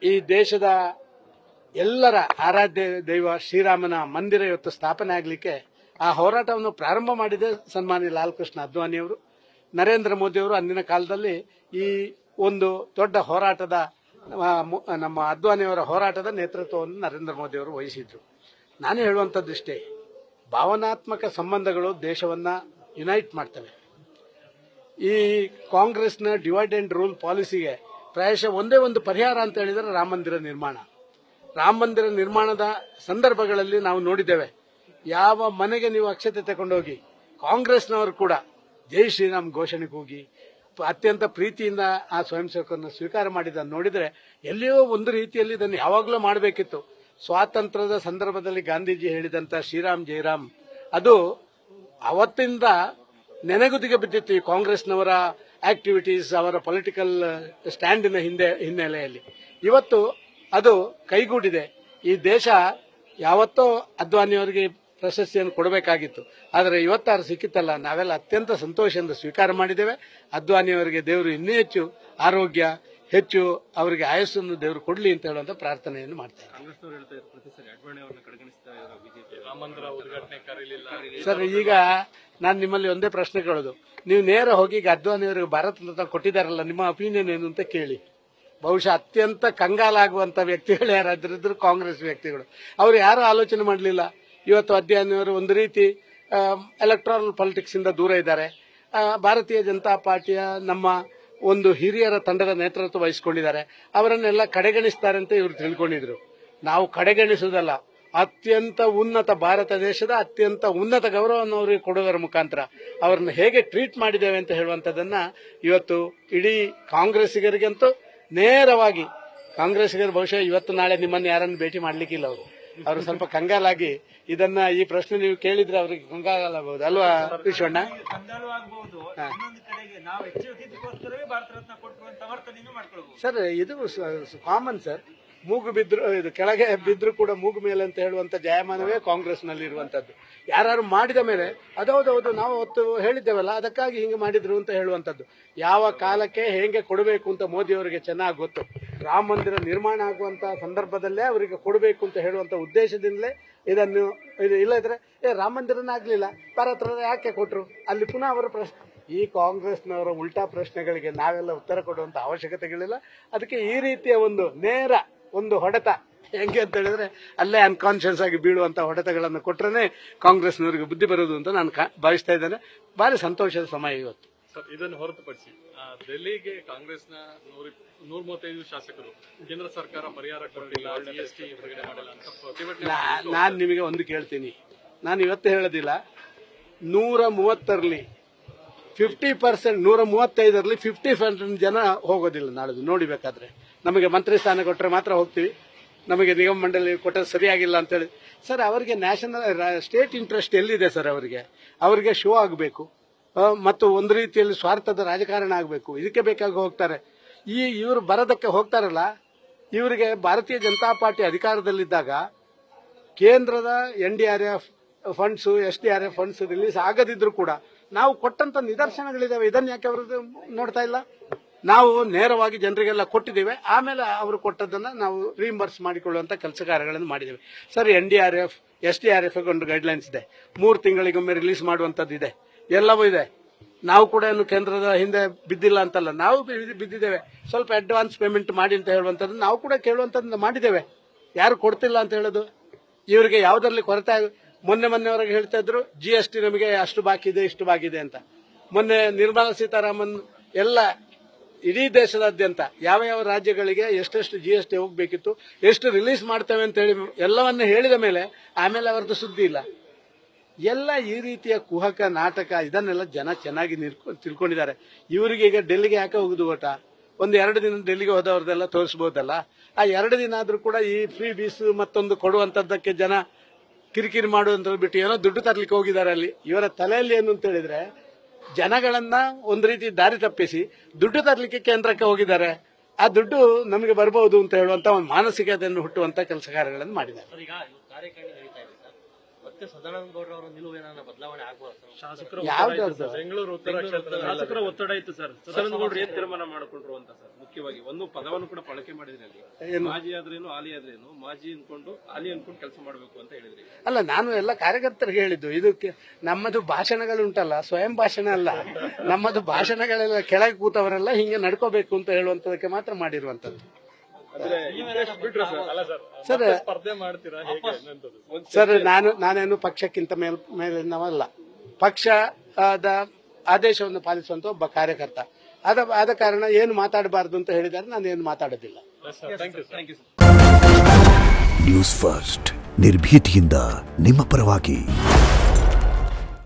ಈ ದೇಶದ ಎಲ್ಲರ ಆರಾಧ್ಯ ದೈವ ಶ್ರೀರಾಮನ ಮಂದಿರ ಇವತ್ತು ಸ್ಥಾಪನೆ ಆಗಲಿಕ್ಕೆ ಆ ಹೋರಾಟವನ್ನು ಪ್ರಾರಂಭ ಮಾಡಿದೆ ಸನ್ಮಾನ್ಯ ಲಾಲ್ ಕೃಷ್ಣ ಅದ್ವಾನಿಯವರು. ನರೇಂದ್ರ ಮೋದಿಯವರು ಅಂದಿನ ಕಾಲದಲ್ಲಿ ಈ ಒಂದು ದೊಡ್ಡ ಹೋರಾಟದ ನಮ್ಮ ಅದ್ವಾನಿಯವರ ಹೋರಾಟದ ನೇತೃತ್ವವನ್ನು ನರೇಂದ್ರ ಮೋದಿಯವರು ವಹಿಸಿದ್ರು. ನಾನು ಹೇಳುವಂಥದ್ದಿಷ್ಟೇ, ಭಾವನಾತ್ಮಕ ಸಂಬಂಧಗಳು ದೇಶವನ್ನ ಯುನೈಟ್ ಮಾಡ್ತವೆ. ಈ ಕಾಂಗ್ರೆಸ್ನ ಡಿವೈಡ್ ಅಂಡ್ ರೂಲ್ ಪಾಲಿಸಿಗೆ ಪ್ರಾಯಶಃ ಒಂದೇ ಒಂದು ಪರಿಹಾರ ಅಂತ ಹೇಳಿದರೆ ರಾಮ ಮಂದಿರ ನಿರ್ಮಾಣ. ರಾಮ ಮಂದಿರ ನಿರ್ಮಾಣದ ಸಂದರ್ಭಗಳಲ್ಲಿ ನಾವು ನೋಡಿದ್ದೇವೆ, ಯಾವ ಮನೆಗೆ ನೀವು ಅಕ್ಷತೆ ತಗೊಂಡೋಗಿ ಕಾಂಗ್ರೆಸ್ನವರು ಕೂಡ ಜೈ ಶ್ರೀರಾಮ್ ಘೋಷಣೆಗೆ ಹೋಗಿ ಅತ್ಯಂತ ಪ್ರೀತಿಯಿಂದ ಆ ಸ್ವಯಂ ಸೇವಕರನ್ನು ಸ್ವೀಕಾರ ಮಾಡಿದ ನೋಡಿದರೆ ಎಲ್ಲಿಯೋ ಒಂದು ರೀತಿಯಲ್ಲಿ ಇದನ್ನು ಯಾವಾಗಲೂ ಮಾಡಬೇಕಿತ್ತು. ಸ್ವಾತಂತ್ರ್ಯದ ಸಂದರ್ಭದಲ್ಲಿ ಗಾಂಧೀಜಿ ಹೇಳಿದಂತ ಶ್ರೀರಾಮ್ ಜೈರಾಮ್ ಅದು ಅವತ್ತಿಂದ ನೆನೆಗುದಿಗೆ ಬಿದ್ದಿತ್ತು ಈ ಕಾಂಗ್ರೆಸ್ನವರ ಆಕ್ಟಿವಿಟೀಸ್, ಅವರ ಪೊಲಿಟಿಕಲ್ ಸ್ಟ್ಯಾಂಡಿನ ಹಿನ್ನೆಲೆಯಲ್ಲಿ. ಇವತ್ತು ಅದು ಕೈಗೂಡಿದೆ. ಈ ದೇಶ ಯಾವತ್ತೋ ಅದ್ವಾನಿಯವರಿಗೆ ಪ್ರಶಸ್ತಿಯನ್ನು ಕೊಡಬೇಕಾಗಿತ್ತು, ಆದರೆ ಇವತ್ತಾರು ಸಿಕ್ಕಿತ್ತಲ್ಲ, ನಾವೆಲ್ಲ ಅತ್ಯಂತ ಸಂತೋಷದಿಂದ ಸ್ವೀಕಾರ ಮಾಡಿದ್ದೇವೆ. ಅದ್ವಾನಿಯವರಿಗೆ ದೇವರು ಇನ್ನೂ ಹೆಚ್ಚು ಆರೋಗ್ಯ, ಹೆಚ್ಚು ಅವರಿಗೆ ಆಯಸ್ಸನ್ನು ದೇವರು ಕೊಡಲಿ ಅಂತ ಹೇಳುವಂತ ಪ್ರಾರ್ಥನೆಯನ್ನು ಮಾಡ್ತಾರೆ. ಸರ್, ಈಗ ನಾನು ನಿಮ್ಮಲ್ಲಿ ಒಂದೇ ಪ್ರಶ್ನೆ ಕೇಳೋದು, ನೀವು ನೇರ ಹೋಗಿ ಈಗ ಅದ್ವಾನಿಯವರಿಗೆ ಭಾರತ ರತ್ನ ಕೊಟ್ಟಿದ್ದಾರಲ್ಲ, ನಿಮ್ಮ ಒಪಿನಿಯನ್ ಏನು ಅಂತ ಕೇಳಿ. ಬಹುಶಃ ಅತ್ಯಂತ ಕಂಗಾಲಾಗುವಂತ ವ್ಯಕ್ತಿಗಳು ಯಾರಾದ್ರೂ ಕಾಂಗ್ರೆಸ್ ವ್ಯಕ್ತಿಗಳು, ಅವರು ಯಾರು ಆಲೋಚನೆ ಮಾಡಲಿಲ್ಲ. ಇವತ್ತು ಅದ್ವಾನಿಯವರು ಒಂದು ರೀತಿ ಎಲೆಕ್ಟ್ರಾಲ್ ಪಾಲಿಟಿಕ್ಸ್ ಇಂದ ದೂರ ಇದ್ದಾರೆ. ಭಾರತೀಯ ಜನತಾ ಪಾರ್ಟಿಯ ನಮ್ಮ ಒಂದು ಹಿರಿಯರ ತಂಡದ ನೇತೃತ್ವ ವಹಿಸಿಕೊಂಡಿದ್ದಾರೆ. ಅವರನ್ನೆಲ್ಲ ಕಡೆಗಣಿಸ್ತಾರೆ ಅಂತ ಇವರು ತಿಳ್ಕೊಂಡಿದ್ರು. ನಾವು ಕಡೆಗಣಿಸುವುದಲ್ಲ, ಅತ್ಯಂತ ಉನ್ನತ ಭಾರತ ದೇಶದ ಅತ್ಯಂತ ಉನ್ನತ ಗೌರವವನ್ನು ಅವರಿಗೆ ಕೊಡುವುದರ ಮುಖಾಂತರ ಅವರನ್ನು ಹೇಗೆ ಟ್ರೀಟ್ ಮಾಡಿದ್ದೇವೆ ಅಂತ ಹೇಳುವಂತದನ್ನ ಇವತ್ತು ಇಡೀ ಕಾಂಗ್ರೆಸ್ಸಿಗರಿಗಂತೂ ನೇರವಾಗಿ, ಕಾಂಗ್ರೆಸ್ಸಿಗರು ಬಹುಶಃ ಇವತ್ತು ನಾಳೆ ನಿಮ್ಮನ್ನು ಯಾರನ್ನು ಭೇಟಿ ಮಾಡ್ಲಿಕ್ಕಿಲ್ಲ. ಅವರು ಸ್ವಲ್ಪ ಕಂಗಾಲಾಗಿ ಇದನ್ನ ಈ ಪ್ರಶ್ನೆ ನೀವು ಕೇಳಿದ್ರೆ ಅವರಿಗೆ ಕಂಗಾಲಾಗಬಹುದು ಅಲ್ವಾ ವಿಶ್ವಣ್ಣ? ಸರ್, ಇದು ಕಾಮನ್ ಸರ್. ಮೂಗು ಬಿದ್ರು, ಇದು ಕೆಳಗೆ ಬಿದ್ರು ಕೂಡ ಮೂಗು ಮೇಲೆ ಅಂತ ಹೇಳುವಂತ ಜಾಯಮಾನವೇ ಕಾಂಗ್ರೆಸ್ನಲ್ಲಿ ಇರುವಂತದ್ದು. ಯಾರು ಮಾಡಿದ ಮೇಲೆ ಅದೌದೌದು ನಾವು ಅವತ್ತು ಹೇಳಿದ್ದೇವಲ್ಲ, ಅದಕ್ಕಾಗಿ ಹಿಂಗೆ ಮಾಡಿದ್ರು ಅಂತ ಹೇಳುವಂತದ್ದು. ಯಾವ ಕಾಲಕ್ಕೆ ಹೇಗೆ ಕೊಡಬೇಕು ಅಂತ ಮೋದಿ ಅವರಿಗೆ ಚೆನ್ನಾಗಿ ಗೊತ್ತು. ರಾಮ ಮಂದಿರ ನಿರ್ಮಾಣ ಆಗುವಂತ ಸಂದರ್ಭದಲ್ಲೇ ಅವರಿಗೆ ಕೊಡಬೇಕು ಅಂತ ಹೇಳುವಂತ ಉದ್ದೇಶದಿಂದಲೇ ಇದನ್ನು ಇಲ್ಲದ್ರೆ ರಾಮ ಮಂದಿರನೇ ಆಗ್ಲಿಲ್ಲ, ಭಾರತ ಯಾಕೆ ಕೊಟ್ರು? ಅಲ್ಲಿ ಪುನಃ ಅವರ ಪ್ರಶ್ನೆ. ಈ ಕಾಂಗ್ರೆಸ್ನವರ ಉಲ್ಟಾ ಪ್ರಶ್ನೆಗಳಿಗೆ ನಾವೆಲ್ಲ ಉತ್ತರ ಕೊಡುವಂತ ಅವಶ್ಯಕತೆಗಳಿಲ್ಲ. ಅದಕ್ಕೆ ಈ ರೀತಿಯ ಒಂದು ನೇರ ಒಂದು ಹೊಡೆತ ಹೆಂಗೆ ಅಂತ ಹೇಳಿದ್ರೆ ಅಲ್ಲೇ ಅನ್ಕಾನ್ಶಿಯಸ್ ಆಗಿ ಬೀಳುವಂತ ಹೊಡೆತಗಳನ್ನು ಕೊಟ್ರೆ ಕಾಂಗ್ರೆಸ್ನವರಿಗೆ ಬುದ್ಧಿ ಬರುವುದು ಅಂತ ನಾನು ಭಾವಿಸ್ತಾ ಇದ್ದೇನೆ. ಭಾರಿ ಸಂತೋಷದ ಸಮಯ ಇವತ್ತು. ಇದನ್ನು ಹೊರತುಪಡಿಸಿ ಡೆಲ್ಲಿಗೆ ಕಾಂಗ್ರೆಸ್ನ 135 ಶಾಸಕರು ಕೇಂದ್ರ ಸರ್ಕಾರ ಪರಿಹಾರ ಕೊಡಲಿಲ್ಲ, ಜಿಎಸ್ಟಿ ಬಿಡುಗಡೆ ಮಾಡಿಲ್ಲ ಅಂತ. ನಾನು ನಿಮಗೆ ಒಂದು ಕೇಳ್ತೀನಿ, ನಾನು ಇವತ್ತು ಹೇಳೋದಿಲ್ಲ, 130ರಲ್ಲಿ 50%, 135ರಲ್ಲಿ 50% ಜನ ಹೋಗೋದಿಲ್ಲ. ನಾಳೆ ನೋಡಿಬೇಕಾದ್ರೆ ನಮಗೆ ಮಂತ್ರಿ ಸ್ಥಾನ ಕೊಟ್ಟರೆ ಮಾತ್ರ ಹೋಗ್ತೀವಿ, ನಮಗೆ ನಿಗಮ ಮಂಡಳಿ ಕೊಟ್ಟರೆ ಸರಿಯಾಗಿಲ್ಲ ಅಂತೇಳಿ. ಸರ್, ಅವರಿಗೆ ಸ್ಟೇಟ್ ಇಂಟ್ರೆಸ್ಟ್ ಎಲ್ಲಿದೆ ಸರ್? ಅವರಿಗೆ ಶೋ ಆಗಬೇಕು ಮತ್ತು ಒಂದು ರೀತಿಯಲ್ಲಿ ಸ್ವಾರ್ಥದ ರಾಜಕಾರಣ ಆಗಬೇಕು, ಇದಕ್ಕೆ ಬೇಕಾಗಿ ಹೋಗ್ತಾರೆ. ಇವರು ಬರೋದಕ್ಕೆ ಹೋಗ್ತಾರಲ್ಲ, ಇವರಿಗೆ ಭಾರತೀಯ ಜನತಾ ಪಾರ್ಟಿ ಅಧಿಕಾರದಲ್ಲಿದ್ದಾಗ ಕೇಂದ್ರದ NDRF funds, SDRF funds release ಆಗದಿದ್ರು ಕೂಡ ನಾವು ಕೊಟ್ಟಂತ ನಿದರ್ಶನಗಳಿದಾವೆ. ಇದನ್ನು ಯಾಕೆ ಅವರು ನೋಡ್ತಾ ಇಲ್ಲ? ನಾವು ನೇರವಾಗಿ ಜನರಿಗೆಲ್ಲ ಕೊಟ್ಟಿದ್ದೇವೆ, ಆಮೇಲೆ ಅವರು ಕೊಟ್ಟದನ್ನ ನಾವು ರೀಇಂಬರ್ಸ್ ಮಾಡಿಕೊಳ್ಳುವಂತ ಕೆಲಸ ಕಾರ್ಯಗಳನ್ನು ಮಾಡಿದ್ದೇವೆ. ಸರ್, NDRF SDRF ಒಂದು ಗೈಡ್ಲೈನ್ಸ್ ಇದೆ, 3 ತಿಂಗಳಿಗೊಮ್ಮೆ ರಿಲೀಸ್ ಮಾಡುವಂತದ್ದು ಇದೆ, ಎಲ್ಲವೂ ಇದೆ. ನಾವು ಕೂಡ ಏನು ಕೇಂದ್ರದ ಹಿಂದೆ ಬಿದ್ದಿಲ್ಲ ಅಂತಲ್ಲ, ನಾವು ಬಿದ್ದಿದ್ದೇವೆ. ಸ್ವಲ್ಪ ಅಡ್ವಾನ್ಸ್ ಪೇಮೆಂಟ್ ಮಾಡಿ ಅಂತ ಹೇಳುವಂತದ್ದು ನಾವು ಕೂಡ ಕೇಳುವಂತದ್ದು ಮಾಡಿದ್ದೇವೆ. ಯಾರು ಕೊಡ್ತಿಲ್ಲ ಅಂತ ಹೇಳೋದು? ಇವರಿಗೆ ಯಾವುದರಲ್ಲಿ ಕೊರತೆ? ಮೊನ್ನೆವರೆಗೆ ಹೇಳ್ತಾ ಇದ್ರು GST ನಮಗೆ ಅಷ್ಟು ಬಾಕಿ ಇದೆ, ಇಷ್ಟು ಬಾಕಿ ಇದೆ ಅಂತ. ಮೊನ್ನೆ ನಿರ್ಮಲಾ ಸೀತಾರಾಮನ್ ಎಲ್ಲ ಇಡೀ ದೇಶದಾದ್ಯಂತ ಯಾವ ಯಾವ ರಾಜ್ಯಗಳಿಗೆ ಎಷ್ಟೆಷ್ಟು GST ಹೋಗ್ಬೇಕಿತ್ತು, ಎಷ್ಟು ರಿಲೀಸ್ ಮಾಡ್ತೇವೆ ಅಂತ ಹೇಳಿ ಎಲ್ಲವನ್ನ ಹೇಳಿದ ಮೇಲೆ ಆಮೇಲೆ ಅವರದ್ದು ಸುದ್ದಿ ಇಲ್ಲ. ಎಲ್ಲ ಈ ರೀತಿಯ ಕುಹಕ ನಾಟಕ, ಇದನ್ನೆಲ್ಲ ಜನ ಚೆನ್ನಾಗಿ ತಿಳ್ಕೊಂಡಿದ್ದಾರೆ. ಇವರಿಗೆ ಈಗ ಡೆಲ್ಲಿಗೆ ಯಾಕೆ ಹೋಗುದು ಗೊತ್ತಾ? 1-2 ದಿನ ಡೆಲ್ಲಿಗೆ ಹೋದವ್ರದೆಲ್ಲ ತೋರಿಸಬಹುದಲ್ಲ. ಆ 2 ದಿನ ಆದ್ರೂ ಕೂಡ ಈ ಫ್ರೀ ಬೀಸ್ ಮತ್ತೊಂದು ಕೊಡುವಂತದ್ದಕ್ಕೆ ಜನ ಕಿರಿಕಿರಿ ಮಾಡುವಂತ ಬಿಟ್ಟು ಏನೋ ದುಡ್ಡು ತರ್ಲಿಕ್ಕೆ ಹೋಗಿದ್ದಾರೆ. ಅಲ್ಲಿ ಇವರ ತಲೆಯಲ್ಲಿ ಏನು ಅಂತ ಹೇಳಿದ್ರೆ, ಜನಗಳನ್ನ ಒಂದು ರೀತಿ ದಾರಿ ತಪ್ಪಿಸಿ ದುಡ್ಡು ತರಲಿಕ್ಕೆ ಕೇಂದ್ರಕ್ಕೆ ಹೋಗಿದ್ದಾರೆ. ಆ ದುಡ್ಡು ನಮಗೆ ಬರಬಹುದು ಅಂತ ಹೇಳುವಂತ ಒಂದು ಮಾನಸಿಕತೆಯನ್ನು ಹುಟ್ಟುವಂತ ಕೆಲಸ ಕಾರ್ಯಗಳನ್ನು ಮಾಡಿದ್ದಾರೆ. ಮತ್ತೆ ಸದಾನಂದ ಗೌಡ್ರ ಅವರ ನಿಲುವು ಏನಾರ ಬದಲಾವಣೆ ಆಗ್ಬೋದು ಸರ್? ಶಾಸಕರ ಯಾವ್ದು ಬೆಂಗಳೂರು ಉತ್ತರ ಕ್ಷೇತ್ರದ ಶಾಸಕರ ಒತ್ತಡ ಇತ್ತು ಸರ್. ಸದಾನಂದ ಗೌಡ್ರು ಏನ್ ತೀರ್ಮಾನ ಮಾಡಿಕೊಂಡ್ರು ಅಂತ ಸರ್, ಮುಖ್ಯವಾಗಿ ಒಂದು ಪದವನ್ನು ಕೂಡ ಬಳಕೆ ಮಾಡಿದ್ರಿ ಅಲ್ಲಿ. ಏನು? ಮಾಜಿ ಆದ್ರೇನು ಹಾಲಿ ಆದ್ರೇನು ಮಾಜಿ ಅನ್ಕೊಂಡು ಹಾಲಿ ಅನ್ಕೊಂಡು ಕೆಲಸ ಮಾಡ್ಬೇಕು ಅಂತ ಹೇಳಿದ್ರಿ. ಅಲ್ಲ, ನಾನು ಎಲ್ಲ ಕಾರ್ಯಕರ್ತರಿಗೆ ಹೇಳಿದ್ದು, ಇದಕ್ಕೆ ನಮ್ಮದು ಭಾಷಣಗಳುಂಟಲ್ಲ, ಸ್ವಯಂ ಭಾಷಣ ಅಲ್ಲ, ನಮ್ಮದು ಭಾಷಣಗಳೆಲ್ಲ ಕೆಳಗೆ ಕೂತವರೆಲ್ಲ ಹಿಂಗೆ ನಡ್ಕೋಬೇಕು ಅಂತ ಹೇಳುವಂತದಕ್ಕೆ ಮಾತ್ರ ಮಾಡಿರುವಂತದ್ದು. ಅಂದ್ರೆ ಬಿಟ್ರೆ ಸರ್ ಅಲ್ಲ ಸರ್ ಸರ್ ಸ್ಪರ್ಧೆ ಮಾಡ್ತೀರಾ ಹೇಗೆ ಅನ್ನೋದು? ಸರ್ ನಾನೇನು ಪಕ್ಷಕ್ಕಿಂತ ಮೇಲಿನವಲ್ಲ, ಪಕ್ಷದ ಆದೇಶವನ್ನು ಪಾಲಿಸುವಂತ ಒಬ್ಬ ಕಾರ್ಯಕರ್ತ. ಆದ ಕಾರಣ ಏನು ಮಾತಾಡಬಾರದು ಅಂತ ಹೇಳಿದರೆ ನಾನು ಏನು ಮಾತಾಡೋದಿಲ್ಲ. Thank you. ನ್ಯೂಸ್ ಫಸ್ಟ್ ನಿರ್ಭೀತಿಯಿಂದ ನಿಮ್ಮ ಪರವಾಗಿ.